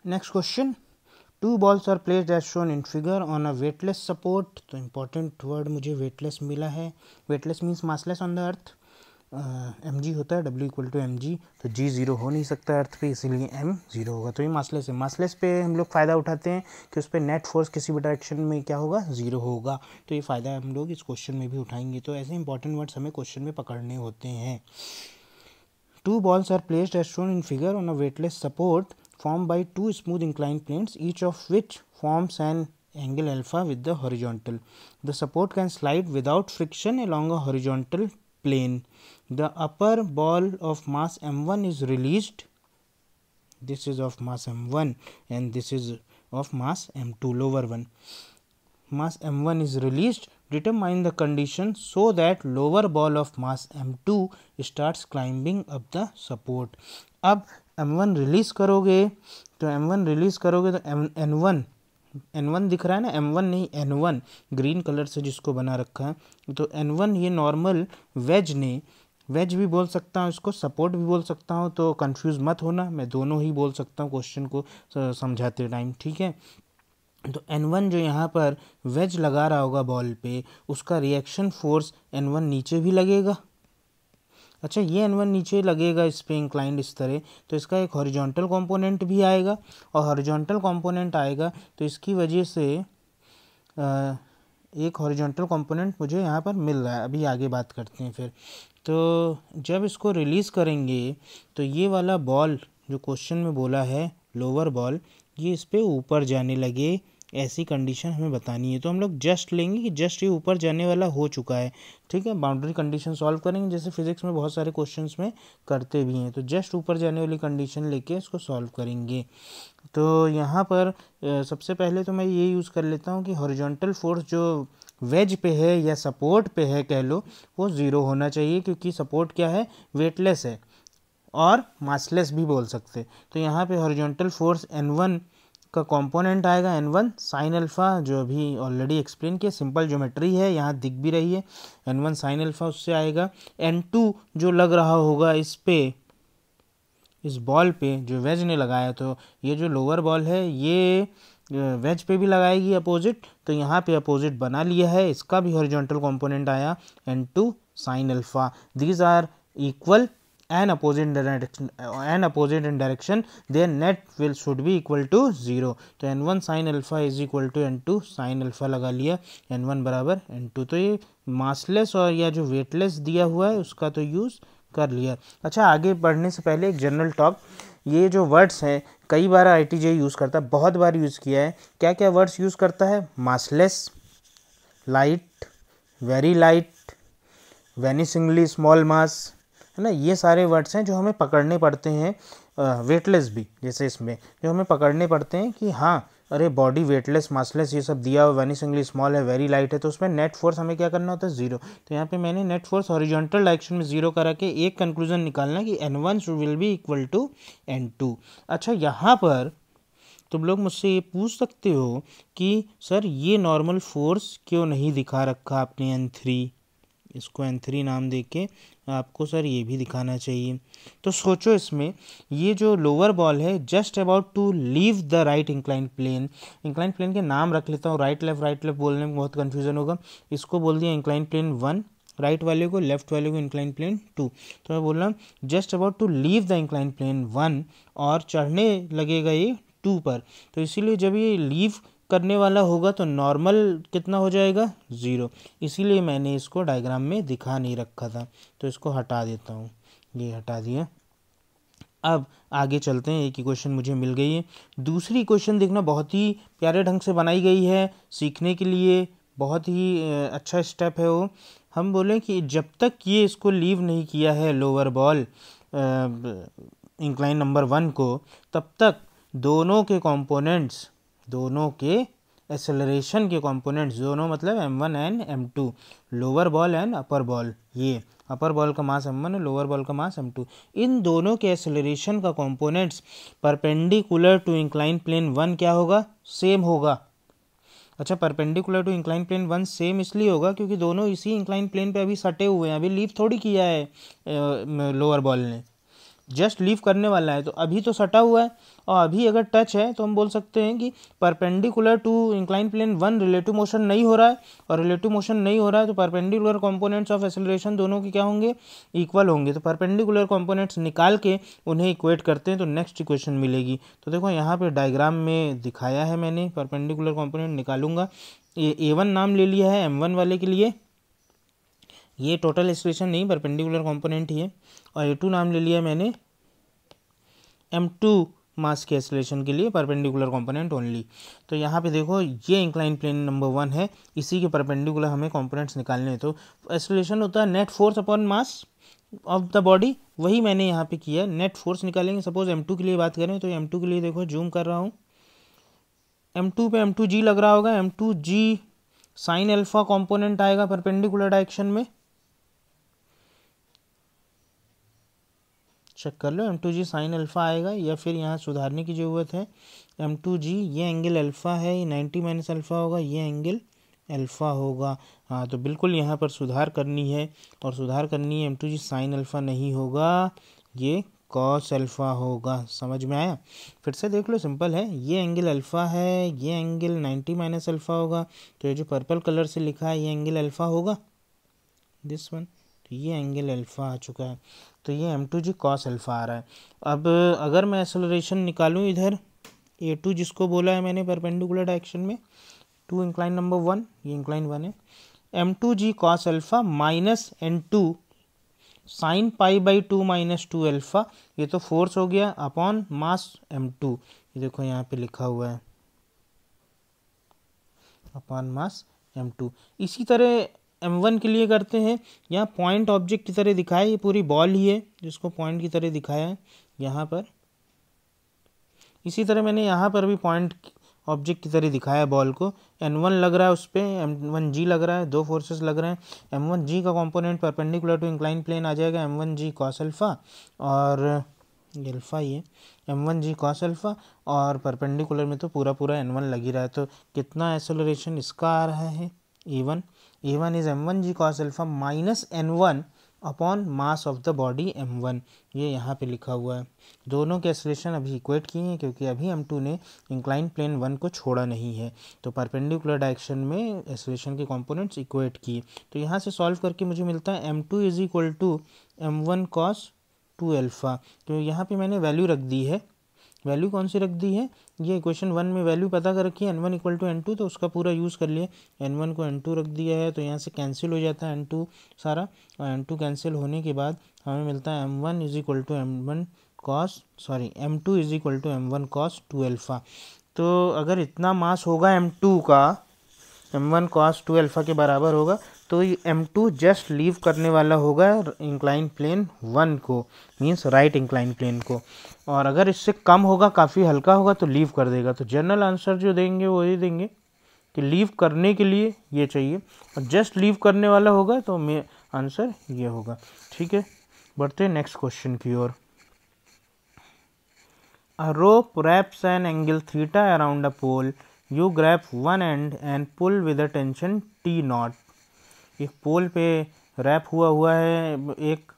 Next question, 2 balls are placed as shown in figure on a weightless support. तो important word मुझे weightless मिला है। Weightless means massless on the earth. mg होता है W=mg, तो g zero हो नहीं सकता अर्थ पे, इसीलिए m जीरो होगा। तो ये मासलेस है। मासलेस पे हम लोग फ़ायदा उठाते हैं कि उस पर नेट फोर्स किसी भी डायरेक्शन में क्या होगा, जीरो होगा। तो ये फ़ायदा हम लोग इस क्वेश्चन में भी उठाएंगे। तो ऐसे इंपॉर्टेंट वर्ड्स हमें क्वेश्चन में पकड़ने होते हैं। 2 balls are placed as shown in figure on a weightless support formed by 2 smooth inclined planes, each of which forms an angle alpha with the horizontal. The support can slide without friction along a horizontal plane. The upper ball of mass m1 is released. This is of mass m1 and this is of mass m2, lower one. Mass m1 is released. Determine the condition so that lower ball of mass m2 starts climbing up the support. अब m1 release करोगे तो n1 दिख रहा है ना, m1 नहीं n1, green colour से जिसको बना रखा है। तो n1 ये नॉर्मल वेज भी बोल सकता हूँ, इसको सपोर्ट भी बोल सकता हूँ। तो कंफ्यूज मत होना, मैं दोनों ही बोल सकता हूँ क्वेश्चन को समझाते टाइम, ठीक है। तो n1 जो यहाँ पर वेज लगा रहा होगा बॉल पे, उसका रिएक्शन फोर्स n1 नीचे भी लगेगा। अच्छा, ये n1 नीचे लगेगा इस पे इंक्लाइंड इस तरह, तो इसका एक हॉरिजॉन्टल कंपोनेंट भी आएगा, और हॉरिजॉन्टल कंपोनेंट आएगा तो इसकी वजह से एक हॉरिजॉन्टल कंपोनेंट मुझे यहाँ पर मिल रहा है। अभी आगे बात करते हैं फिर। तो जब इसको रिलीज़ करेंगे तो ये वाला बॉल जो क्वेश्चन में बोला है लोअर बॉल, ये इस पे ऊपर जाने लगे, ऐसी कंडीशन हमें बतानी है। तो हम लोग जस्ट लेंगे कि जस्ट ये ऊपर जाने वाला हो चुका है, ठीक है। बाउंड्री कंडीशन सॉल्व करेंगे, जैसे फिजिक्स में बहुत सारे क्वेश्चंस में करते भी हैं। तो जस्ट ऊपर जाने वाली कंडीशन लेके इसको सॉल्व करेंगे। तो यहाँ पर सबसे पहले तो मैं ये यूज़ कर लेता हूँ कि हॉरिजॉन्टल फोर्स जो वेज पे है या सपोर्ट पे है कह लो, वो ज़ीरो होना चाहिए, क्योंकि सपोर्ट क्या है, वेटलेस है और मासलेस भी बोल सकते। तो यहाँ पे हॉरिजॉन्टल फोर्स n1 का कंपोनेंट आएगा n1 साइन अल्फ़ा, जो अभी ऑलरेडी एक्सप्लेन किया, सिंपल ज्योमेट्री है, यहाँ दिख भी रही है। n1 साइन अल्फ़ा उससे आएगा। n2 जो लग रहा होगा इस पे, इस बॉल पे जो वेज ने लगाया, तो ये जो लोअर बॉल है ये वेज पे भी लगाएगी अपोजिट, तो यहाँ पे अपोजिट बना लिया है। इसका भी हॉरिजॉन्टल कंपोनेंट आया n2 sine alpha. These are equal and opposite in direction, their net will should be equal to 0. तो n1 sin alpha is equal to n2 sin alpha लगा लिया, n1 बराबर n2। तो ये मासलेस और या जो वेटलेस दिया हुआ है उसका तो यूज़ कर लिया। अच्छा, आगे बढ़ने से पहले एक जनरल टॉक, ये जो वर्ड्स हैं कई बार ITJ यूज़ करता है, बहुत बार यूज़ किया है। क्या क्या वर्ड्स यूज़ करता है, massless, light, very light, vanishingly small mass, है ना। ये सारे वर्ड्स हैं जो हमें पकड़ने पड़ते हैं। वेटलेस भी, जैसे इसमें जो हमें पकड़ने पड़ते हैं कि हाँ अरे बॉडी वेटलेस, मासलेस, ये सब दिया हुआ, वेनिसिंगली स्मॉल है, वेरी लाइट है, तो उसमें नेट फोर्स हमें क्या करना होता है, जीरो। तो यहाँ पे मैंने नेट फोर्स हॉरिजॉन्टल डायरेक्शन में जीरो करा के एक कंक्लूजन निकालना कि n1 will be equal to n2। अच्छा, यहाँ पर तुम लोग मुझसे ये पूछ सकते हो कि सर ये नॉर्मल फोर्स क्यों नहीं दिखा रखा आपने n3, इसको n3 नाम देके आपको सर ये भी दिखाना चाहिए। तो सोचो, इसमें ये जो लोअर बॉल है just about to leave the right incline plane के नाम रख लेता हूँ, राइट लेफ्ट बोलने में बहुत कन्फ्यूजन होगा। इसको बोल दिया इंक्लाइन प्लेन 1 राइट वाले को, लेफ्ट वाले को इंक्लाइन प्लेन 2। तो मैं बोल रहा हूँ just about to leave the incline plane 1 और चढ़ने लगेगा ये 2 पर। तो इसीलिए जब ये लीव करने वाला होगा तो नॉर्मल कितना हो जाएगा, 0। इसीलिए मैंने इसको डायग्राम में दिखा नहीं रखा था, तो इसको हटा देता हूँ, ये हटा दिया। अब आगे चलते हैं, एक ही क्वेश्चन मुझे मिल गई है। दूसरी क्वेश्चन देखना, बहुत ही प्यारे ढंग से बनाई गई है, सीखने के लिए बहुत ही अच्छा स्टेप है वो। हम बोले कि जब तक ये इसको लीव नहीं किया है लोअर बॉल इंक्लाइन नंबर 1 को, तब तक दोनों के कंपोनेंट्स, दोनों के एक्सेलरेशन के कंपोनेंट्स, दोनों मतलब m1 and m2, lower ball and upper ball, ये अपर बॉल का मास m1 और लोअर बॉल का मास m2, इन दोनों के एक्सेलरेशन का components perpendicular to incline plane 1 क्या होगा, सेम होगा। अच्छा, perpendicular to incline plane 1 same इसलिए होगा क्योंकि दोनों इसी इंक्लाइन प्लेन पे अभी सटे हुए हैं, अभी लीव थोड़ी किया है लोअर बॉल ने। जस्ट लीव करने वाला है, तो अभी तो सटा हुआ है और अभी अगर टच है तो हम बोल सकते हैं कि perpendicular to incline plane one relative motion नहीं हो रहा है, और रिलेटिव मोशन नहीं हो रहा है तो परपेंडिकुलर कंपोनेंट्स ऑफ एक्सेलरेशन दोनों के क्या होंगे, इक्वल होंगे। तो परपेंडिकुलर कंपोनेंट्स निकाल के उन्हें इक्वेट करते हैं तो नेक्स्ट इक्वेशन मिलेगी। तो देखो यहाँ पे डायग्राम में दिखाया है मैंने, परपेंडिकुलर कंपोनेंट निकालूंगा। A1 नाम ले लिया है M1 वाले के लिए, ये टोटल एक्सेलरेशन नहीं परपेंडिकुलर कंपोनेंट ही है, और A2 नाम ले लिया मैंने M2 मास के एक्सेलरेशन के लिए, परपेंडिकुलर कंपोनेंट ओनली। तो यहाँ पे देखो ये इंक्लाइन प्लेन नंबर 1 है, इसी के परपेंडिकुलर हमें कंपोनेंट्स निकालने हैं। तो एक्सेलरेशन होता है net force upon mass of the body, वही मैंने यहाँ पे किया है। नेट फोर्स निकालेंगे, सपोज M2 के लिए बात करें तो M2 के लिए देखो जूम कर रहा हूँ, M2 पे M2G लग रहा होगा, M2G साइन अल्फा कंपोनेंट आएगा परपेंडिकुलर डायरेक्शन में, चेक कर लो M2G साइन अल्फा आएगा, या फिर यहाँ सुधारने की ज़रूरत है। M2G ये एंगल अल्फा है, ये 90 माइनस अल्फा होगा, ये एंगल अल्फा होगा। हाँ तो बिल्कुल यहाँ पर सुधार करनी है, और सुधार करनी है, M2G साइन अल्फा नहीं होगा, ये कॉस अल्फा होगा। समझ में आया? फिर से देख लो, सिंपल है, ये एंगल अल्फा है, ये एंगल 90 माइनस अल्फा होगा, तो ये जो पर्पल कलर से लिखा है ये एंगल अल्फा होगा, दिस वन, तो ये एंगल अल्फा आ चुका है, तो ये M2G कॉस अल्फा आ रहा है। अब अगर मैं एक्सेलरेशन निकालूं इधर A2 जिसको बोला है मैंने परपेंडिकुलर डायरेक्शन में, टू इंक्लाइन नंबर 1, ये इंक्लाइन 1 है, M2G cos alpha minus N2 sine pi by 2 minus 2 alpha, ये तो फोर्स हो गया अपॉन मास M2, ये देखो यहाँ पे लिखा हुआ है अपॉन मास M2। इसी तरह M1 के लिए करते हैं, यहाँ पॉइंट ऑब्जेक्ट की तरह दिखाया, ये पूरी बॉल ही है जिसको पॉइंट की तरह दिखाया है यहाँ पर। इसी तरह मैंने यहाँ पर भी पॉइंट ऑब्जेक्ट की तरह दिखाया बॉल को, N1 लग रहा है उस पर, M1G लग रहा है, दो फोर्सेस लग रहे हैं। M1G का component perpendicular to incline plane आ जाएगा M1G कॉस अल्फा, और ये अल्फा ही है, M1G कॉस अल्फा, और परपेंडिकुलर में तो पूरा पूरा N1 लग ही रहा है। तो कितना एक्सेलरेशन इसका आ रहा है, A1 is M1G cos alpha minus N1 upon mass of the body M1, ये यहाँ पे लिखा हुआ है। दोनों के एक्सेलरेशन अभी इक्वेट किए हैं, क्योंकि अभी M2 ने इंक्लाइन प्लेन 1 को छोड़ा नहीं है, तो परपेंडिकुलर डायरेक्शन में एक्सेलरेशन के कंपोनेंट्स इक्वेट किए। तो यहाँ से सॉल्व करके मुझे मिलता है M2 is equal to M1 cos 2 alpha, तो यहाँ पे मैंने वैल्यू रख दी है। वैल्यू कौन सी रख दी है, ये इक्वेशन 1 में वैल्यू पता कर रखी है N1 इक्वल टू N2, तो उसका पूरा यूज़ कर लिया, N1 को N2 रख दिया है, तो यहाँ से कैंसिल हो जाता है N2 सारा, और N2 कैंसिल होने के बाद हमें मिलता है M1 is equal to M1 cos M2 is equal to M1 cos 2 alpha. तो अगर इतना मास होगा M2 का, M1 कॉस 2 अल्फा के बराबर होगा, तो ये M2 जस्ट लीव करने वाला होगा इंक्लाइन प्लेन 1 को, मींस राइट इंक्लाइन प्लेन को, और अगर इससे कम होगा, काफ़ी हल्का होगा, तो लीव कर देगा। तो जनरल आंसर जो देंगे वो ये देंगे कि लीव करने के लिए ये चाहिए, और जस्ट लीव करने वाला होगा तो मैं आंसर ये होगा। ठीक है, बढ़ते हैं नेक्स्ट क्वेश्चन की ओर। A rope wraps an angle theta around a pole. You grab one end and pull with a tension T naught. एक पोल पे रैप हुआ है एक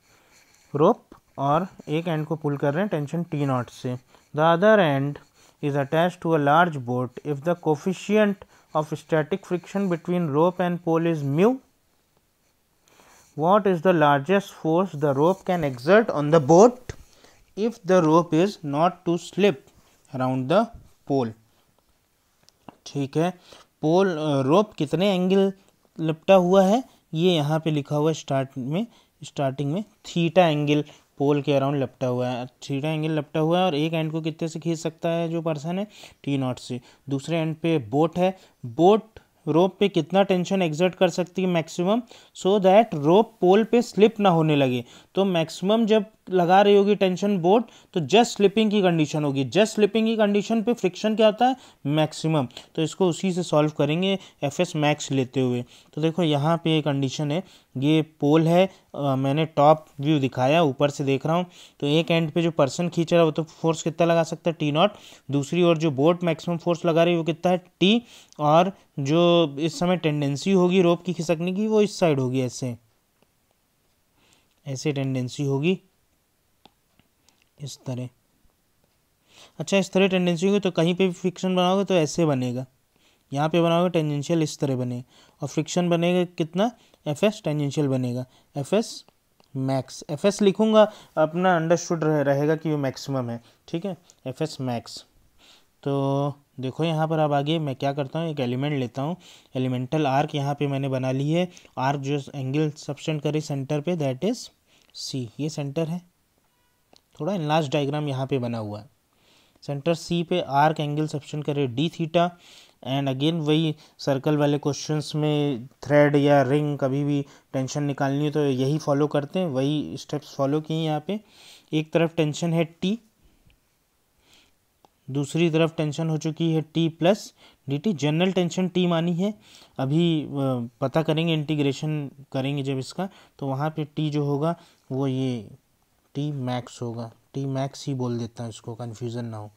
रोप, और एक एंड को पुल कर रहे हैं टेंशन T नॉट से। The other end is attach to a large boat. If the coefficient of static friction between rope and pole is mu, what is the largest force the rope can exert on the boat if the rope is not to slip around the pole। ठीक है, पोल रोप कितने angle लिपटा हुआ है, ये यहाँ पे लिखा हुआ है स्टार्टिंग में थीटा एंगल पोल के अराउंड लिपटा हुआ है, थीटा एंगल लिपटा हुआ है, और एक एंड को कितने से खींच सकता है जो पर्सन है, T नॉट से। दूसरे एंड पे बोट है, बोट रोप पे कितना टेंशन एक्सर्ट कर सकती है maximum, so that rope pole pay slip ना होने लगे। तो मैक्सिमम जब लगा रही होगी टेंशन बोट, तो जस्ट स्लिपिंग की कंडीशन होगी, जस्ट स्लिपिंग की कंडीशन पे फ्रिक्शन क्या होता है, मैक्सिमम। तो इसको उसी से सॉल्व करेंगे FS मैक्स लेते हुए। तो देखो यहाँ पे एक कंडीशन है, ये पोल है, मैंने टॉप व्यू दिखाया, ऊपर से देख रहा हूँ, तो एक एंड पे जो पर्सन खींच रहा है वो तो फोर्स कितना लगा सकता है, T नॉट। दूसरी ओर जो बोट मैक्सिमम फोर्स लगा रही है वो कितना है, T, और जो इस समय टेंडेंसी होगी रोप की खिसकने की वो इस साइड होगी, ऐसे टेंडेंसी होगी इस तरह। अच्छा, इस तरह टेंडेंसी होगी तो कहीं पे भी फ्रिक्शन बनाओगे तो ऐसे बनेगा, यहाँ पे बनाओगे टेंजेंशियल इस तरह बनेगा, और फ्रिक्शन बनेगा कितना, एफ एस टेंजेंशियल बनेगा, F S max. F S लिखूँगा अपना अंडरस्टूड रहेगा कि वो मैक्सिमम है, ठीक है, एफ एस मैक्स। तो देखो यहाँ पर अब आगे मैं क्या करता हूँ, एक एलिमेंट लेता हूँ, एलिमेंटल आर्क यहाँ पे मैंने बना ली है, आर्क जो एंगल सबटेंड करे सेंटर पे, दैट इज सी, ये सेंटर है, थोड़ा इनलार्ज डायग्राम यहाँ पे बना हुआ है, सेंटर सी पे आर्क एंगल सबटेंड करे डी थीटा। एंड अगेन वही सर्कल वाले क्वेश्चंस में थ्रेड या रिंग कभी भी टेंशन निकालनी है तो यही फॉलो करते हैं, वही स्टेप्स फॉलो किए यहाँ पे। एक तरफ टेंशन है टी, दूसरी तरफ टेंशन हो चुकी है T plus d T, general tension T मानी है, अभी पता करेंगे इंटीग्रेशन करेंगे जब इसका, तो वहाँ पे टी जो होगा वो ये टी मैक्स होगा, टी मैक्स ही बोल देता हूँ इसको, कन्फ्यूज़न ना हो।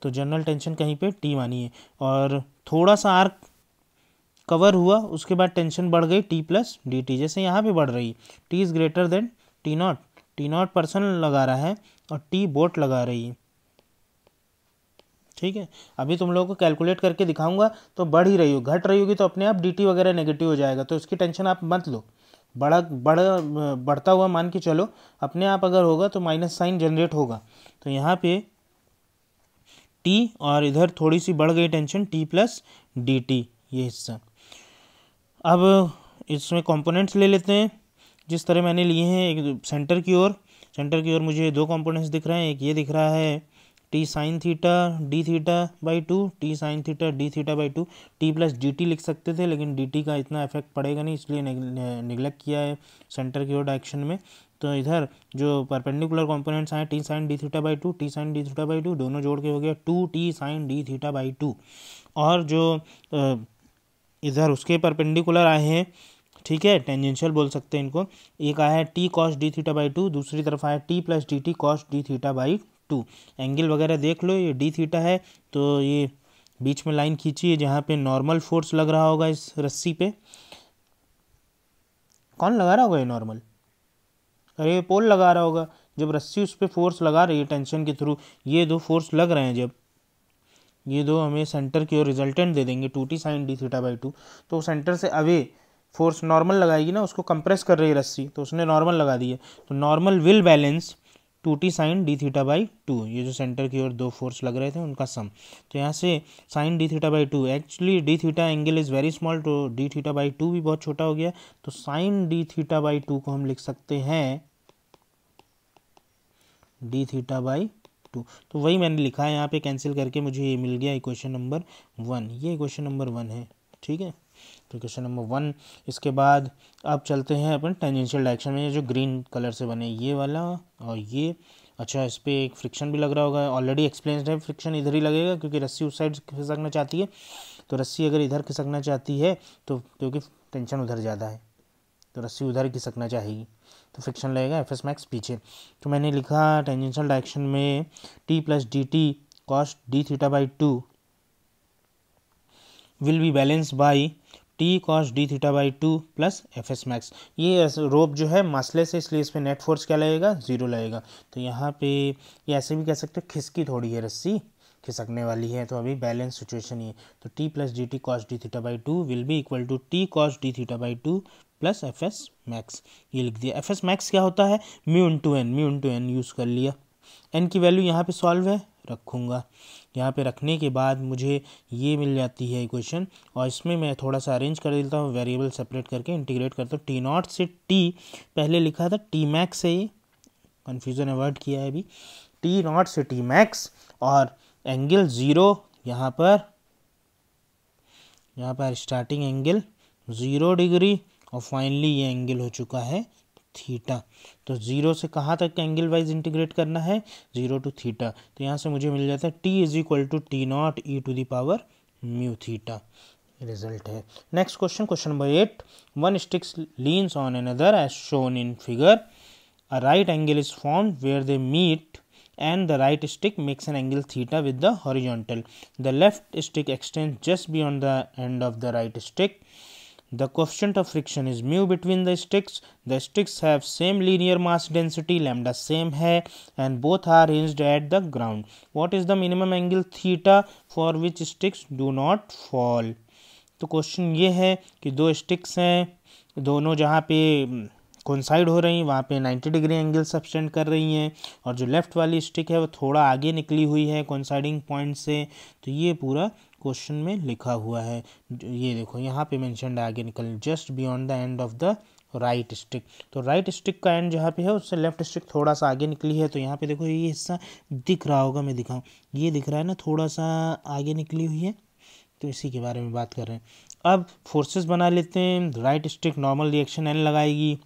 तो जनरल टेंशन कहीं पे टी मानी है, और थोड़ा सा आर्क कवर हुआ उसके बाद टेंशन बढ़ गई टी प्लस डी टी, जैसे यहाँ पे बढ़ रही, T is greater than T not, T not person लगा रहा है और टी बोट लगा रही है, ठीक है। अभी तुम लोगों को कैलकुलेट करके दिखाऊंगा तो बढ़ ही रही हो, घट रही होगी तो अपने आप डी टी वगैरह नेगेटिव हो जाएगा, तो इसकी टेंशन आप मत लो, बढ़ता हुआ मान के चलो, अपने आप अगर होगा तो माइनस साइन जनरेट होगा। तो यहाँ पे टी और इधर थोड़ी सी बढ़ गई tension T plus d T, ये हिस्सा। अब इसमें कंपोनेंट्स ले लेते हैं जिस तरह मैंने लिए हैं, एक सेंटर की ओर मुझे दो कंपोनेंट्स दिख रहे हैं, एक ये दिख रहा है T sine theta D theta by two, T sine theta D theta by two, T plus d T लिख सकते थे लेकिन डी टी का इतना इफेक्ट पड़ेगा नहीं, इसलिए निगलेक्ट किया है सेंटर की ओर डायरेक्शन में। तो इधर जो परपेंडिकुलर कंपोनेंट्स आए T sine d theta by two, T sine d theta by two, दोनों जोड़ के हो गया two T sine d theta by two, और जो इधर उसके परपेंडिकुलर आए हैं, ठीक है, टेंजेंशियल बोल सकते हैं इनको, एक आया है T cos d theta by to, दूसरी तरफ आया T plus d T cos d theta by to. Angle वगैरह देख लो, ये डी थीटा है तो ये बीच में लाइन खींची है जहाँ पे नॉर्मल फोर्स लग रहा होगा इस रस्सी पे, कौन लगा रहा होगा ये नॉर्मल, अरे ये पोल लगा रहा होगा, जब रस्सी उस पर फोर्स लगा रही है टेंशन के थ्रू, ये दो फोर्स लग रहे हैं, जब ये दो हमें सेंटर की ओर रिजल्टेंट दे देंगे two T sine d theta by two, तो सेंटर से अवे फोर्स नॉर्मल लगाएगी ना, उसको कंप्रेस कर रही है रस्सी, तो उसने नॉर्मल लगा दी है, तो normal will balance two T sine d theta by two, ये जो सेंटर की ओर दो फोर्स लग रहे थे उनका सम। तो यहाँ से sine d theta by two, actually d theta angle is very small, तो डी थीटा बाई टू भी बहुत छोटा हो गया, तो sine d theta by two को हम लिख सकते हैं डी थीटा बाई टू। तो वही मैंने लिखा है यहाँ पे, कैंसिल करके मुझे ये मिल गया इक्वेशन नंबर 1, ये इक्वेशन नंबर 1 है, ठीक है। तो इक्वेशन नंबर 1, इसके बाद अब चलते हैं अपन टेंजेंशियल डायरेक्शन में, जो ग्रीन कलर से बने ये वाला और ये, अच्छा इस पर एक फ्रिक्शन भी लग रहा होगा, ऑलरेडी एक्सप्लेन्ड है, फ्रिक्शन इधर ही लगेगा क्योंकि रस्सी उस साइड खिसकना चाहती है, तो रस्सी अगर इधर खिसकना चाहती है तो क्योंकि टेंशन उधर ज़्यादा है तो रस्सी उधर खिसकना चाहेगी, तो फ्रिक्शन लगेगा एफ एस मैक्स पीछे। तो मैंने लिखा टेंजेंशियल डायरेक्शन में T plus d T cos d theta by two will be balance by T cos d theta by two plus F S max. ये रोप जो है मासलेस है इसलिए इस पर नेट फोर्स क्या लगेगा, ज़ीरो लगेगा। तो यहाँ पे ये ऐसे भी कह सकते हो खिसकी थोड़ी है रस्सी, खिसकने वाली है, तो अभी बैलेंस सिचुएशन ये, तो T plus d T cos d theta by two will be equal to T cos d theta by two plus F S max, ये लिख दिया। एफ एस मैक्स क्या होता है, म्यू इंटू एन यूज़ कर लिया, एन की value यहाँ पे सॉल्व है रखूँगा, यहाँ पे रखने के बाद मुझे ये मिल जाती है इक्वेशन, और इसमें मैं थोड़ा सा अरेंज कर देता हूँ, वेरिएबल सेपरेट करके इंटीग्रेट करता हूँ। टी नॉट से टी पहले लिखा था, टी मैक्स से ये कन्फ्यूज़न अवॉइड किया है अभी, टी नॉट से टी मैक्स, और एंगल ज़ीरो यहाँ पर स्टार्टिंग एंगल 0 डिग्री, और फाइनली ये एंगल हो चुका है थीटा। तो 0 से कहाँ तक एंगल वाइज इंटीग्रेट करना है, 0 टू थीटा, तो यहाँ से मुझे मिल जाता है T is equal to T naught e to the power mu theta, result है। Next question number 8, one sticks leans on another edge shown in figure, a right angle is formed where they meet and the right stick makes an angle theta with the horizontal. The left stick extends just beyond the end of the right stick. the coefficient of friction is mu between the sticks have same linear mass density, lambda same है, and both are hinged at the ground. What is the minimum angle theta for which sticks do not fall? तो question ये है कि दो sticks हैं, दोनों जहाँ पे कोइंसाइड हो रही हैं वहाँ पे 90 डिग्री एंगल सब्सटेंड कर रही हैं, और जो लेफ़्ट वाली स्टिक है वो थोड़ा आगे निकली हुई है कोइंसाइडिंग पॉइंट से। तो ये पूरा क्वेश्चन में लिखा हुआ है, ये देखो यहाँ पे मेंशन्ड आगे निकल just beyond the end of the right stick. तो राइट स्टिक का एंड जहाँ पे है उससे लेफ्ट स्टिक थोड़ा सा आगे निकली है। तो यहाँ पे देखो ये हिस्सा दिख रहा होगा, मैं दिखाऊँ, ये दिख रहा है ना, थोड़ा सा आगे निकली हुई है। तो इसी के बारे में बात कर रहे हैं। अब फोर्सेस बना लेते हैं। Right stick normal reaction N लगाएगी,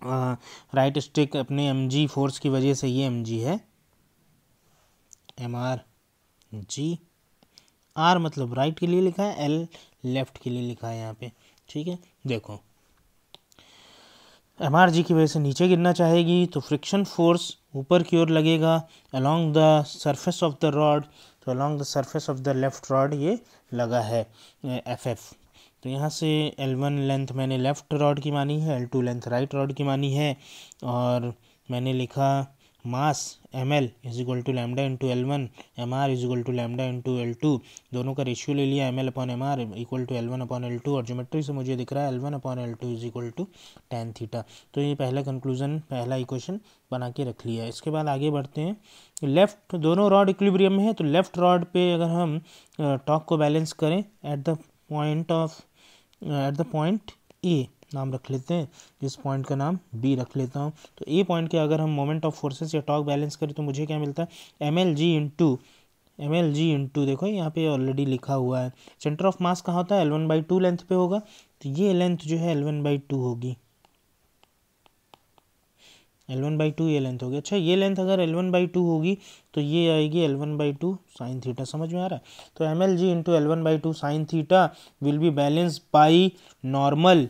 राइट स्टिक अपने mg फोर्स की वजह से, ये mg है, mr/g, r मतलब राइट के लिए लिखा है, l लेफ्ट के लिए लिखा है यहाँ पे, ठीक है। देखो mrg की वजह से नीचे गिरना चाहेगी तो फ्रिक्शन फोर्स ऊपर की ओर लगेगा along the surface of the rod. तो along the surface of the left rod ये लगा है ff। तो यहाँ से L1 लेंथ मैंने लेफ़्ट रॉड की मानी है, L2 लेंथ राइट रॉड की मानी है, और मैंने लिखा mass ml is equal to lambda into L1, mr is equal to lambda into L2, दोनों का रेशियो ले लिया ml upon mr equal to L1 upon L2, और ज्योमेट्री से मुझे दिख रहा है L1 upon L2 is equal to tan theta. तो ये पहला कंक्लूजन, पहला इक्वेशन बना के रख लिया। इसके बाद आगे बढ़ते हैं। लेफ़्ट दोनों रॉड इक्विलिब्रियम में है, तो लेफ़्ट रॉड पे अगर हम टॉर्क को बैलेंस करें एट द पॉइंट ए, नाम रख लेते हैं, इस पॉइंट का नाम बी रख लेता हूँ। तो ए पॉइंट के अगर हम मोमेंट ऑफ फोर्सेस या टॉर्क बैलेंस करें तो मुझे क्या मिलता है, ml g इंटू देखो यहाँ पे ऑलरेडी लिखा हुआ है, सेंटर ऑफ मास कहाँ होता है, L1/2 लेंथ पे होगा। तो ये लेंथ जो है L1/2 होगी, L1/2 ये लेंथ होगी। अच्छा, ये लेंथ अगर L1/2 होगी तो ये आएगी L1/2 साइन थीटा, समझ में आ रहा है। तो ml g into L1/2 sine theta will be balance by normal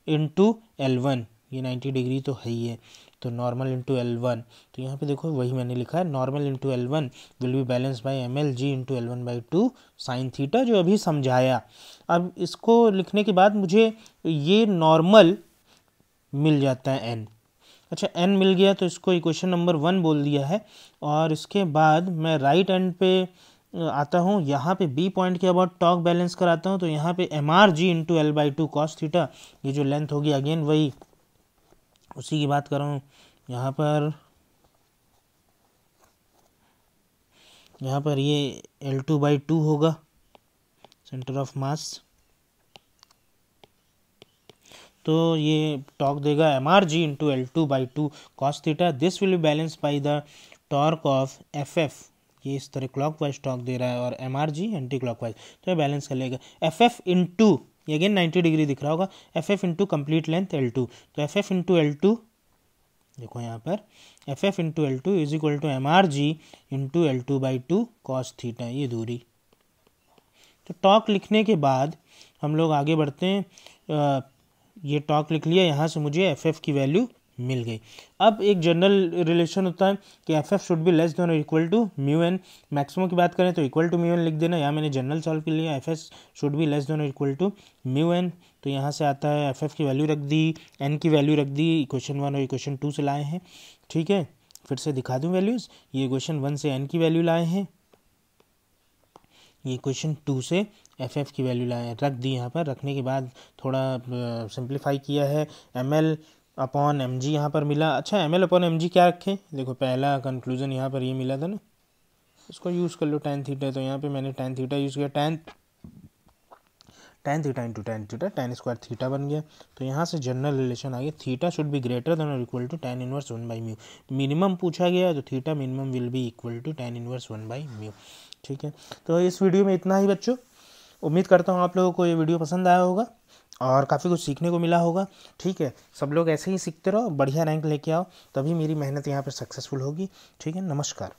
into L1, ये 90 डिग्री तो है ही है, तो नॉर्मल इंटू L1। तो यहाँ पे देखो वही मैंने लिखा है, normal into L1 will be balance by ml g into L1/2 sine theta, जो अभी समझाया। अब इसको लिखने के बाद मुझे ये नॉर्मल मिल जाता है n। अच्छा, n मिल गया तो इसको इक्वेशन नंबर 1 बोल दिया है। और इसके बाद मैं राइट एंड पे आता हूँ, यहाँ पे बी पॉइंट के अबाउट टॉर्क बैलेंस कराता हूँ। तो यहाँ पे mr/g into L/2 cos theta, ये जो लेंथ होगी अगेन वही उसी की बात कर रहा हूँ। यहाँ पर ये L2/2 होगा सेंटर ऑफ मास, तो ये टॉर्क देगा mr/g into L2/2 cos theta. This will be balance by the torque of ff, ये इस तरह क्लॉकवाइज टॉर्क दे रहा है, और mr/g एंटी क्लॉकवाइज, तो ये बैलेंस कर लेगा। ff इंटू, ये अगेन 90 डिग्री दिख रहा होगा, ff into complete length L2, तो ff इंटू L2, देखो यहाँ पर ff into L2 is equal to mr/g into L2/2 cos theta, ये दूरी। तो टॉर्क लिखने के बाद हम लोग आगे बढ़ते हैं। ये टॉर्क लिख लिया, यहाँ से मुझे ff की वैल्यू मिल गई। अब एक जनरल रिलेशन होता है कि ff should be less than और equal to mu N. Maximum की बात करें तो इक्वल टू म्यू एन लिख देना, यहाँ मैंने जनरल सॉल्व कर लिया, fs should be less than और इक्वल टू म्यू एन। तो यहाँ से आता है ff की वैल्यू रख दी, n की वैल्यू रख दी, इक्वेशन 1 और इक्वेशन 2 से लाए हैं, ठीक है। फिर से दिखा दूँ वैल्यूज़, ये इक्वेशन 1 से n की वैल्यू लाए हैं, ये इक्वेशन 2 से ff की वैल्यू लाए, रख दी। यहाँ पर रखने के बाद थोड़ा सिंप्लीफाई किया है, ml अपॉन mg यहाँ पर मिला। अच्छा, ml अपॉन mg क्या रखें, देखो पहला कंक्लूजन यहाँ पर ये मिला था ना, इसको यूज़ कर लो tan थीटा। तो यहाँ पे मैंने tan थीटा यूज़ किया, tan theta into tan theta, tan square theta बन गया। तो यहाँ से जनरल रिलेशन आ गया, theta should be greater than और equal to tan inverse 1/μ। Minimum पूछा गया तो theta minimum will be equal to tan inverse 1/μ, ठीक है। तो इस वीडियो में इतना ही बच्चों, उम्मीद करता हूँ आप लोगों को ये वीडियो पसंद आया होगा और काफ़ी कुछ सीखने को मिला होगा, ठीक है। सब लोग ऐसे ही सीखते रहो, बढ़िया रैंक लेके आओ, तभी मेरी मेहनत यहाँ पर सक्सेसफुल होगी, ठीक है। नमस्कार।